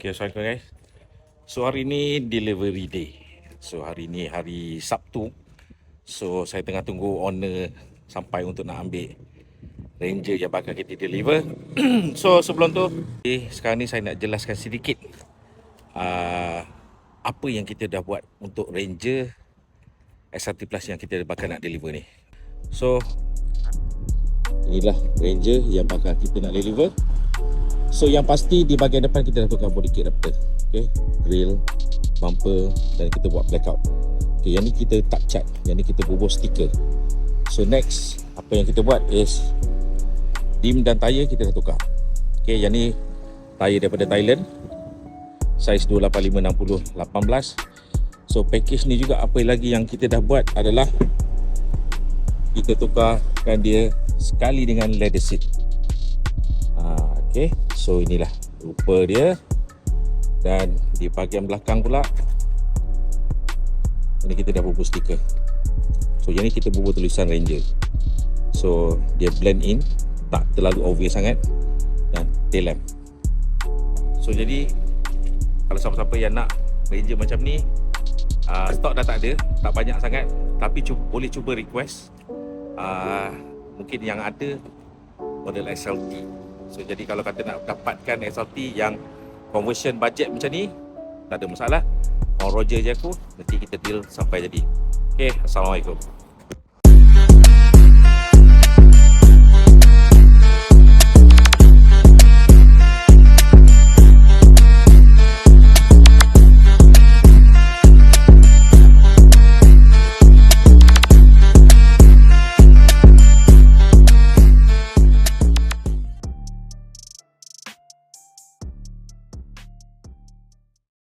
Okay, assalamualaikum guys. So hari ni delivery day. So hari ni hari Sabtu. So saya tengah tunggu owner sampai untuk nak ambil Ranger yang bakal kita deliver. So sebelum tu, sekarang ni saya nak jelaskan sedikit apa yang kita dah buat untuk Ranger SRT Plus yang kita bakal nak deliver ni. So inilah Ranger yang bakal kita nak deliver. So yang pasti di bahagian depan kita dah tukar body kit Raptor. Okay, grill, bumper dan kita buat blackout. Okay, yang ni kita tak cat, yang ni kita bubuh stiker. So next, apa yang kita buat is rim dan tayar kita dah tukar. Okay, yang ni tayar daripada Thailand, saiz 285/60 18. So package ni juga apa lagi yang kita dah buat adalah kita tukarkan dia sekali dengan leather seat. Okay, so inilah rupa dia. Dan di bahagian belakang pula ini kita dah bubuh stiker. So yang ni kita bubuh tulisan Ranger. So dia blend in, tak terlalu obvious sangat. Dan tail lamp. So jadi kalau siapa-siapa yang nak Ranger macam ni, stok dah tak ada, tak banyak sangat, tapi boleh cuba request. Mungkin yang ada model SLT. So jadi kalau kata nak dapatkan SLT yang conversion budget macam ni, tak ada masalah. Call Roger je aku, nanti kita deal sampai jadi. Okay, Assalamualaikum.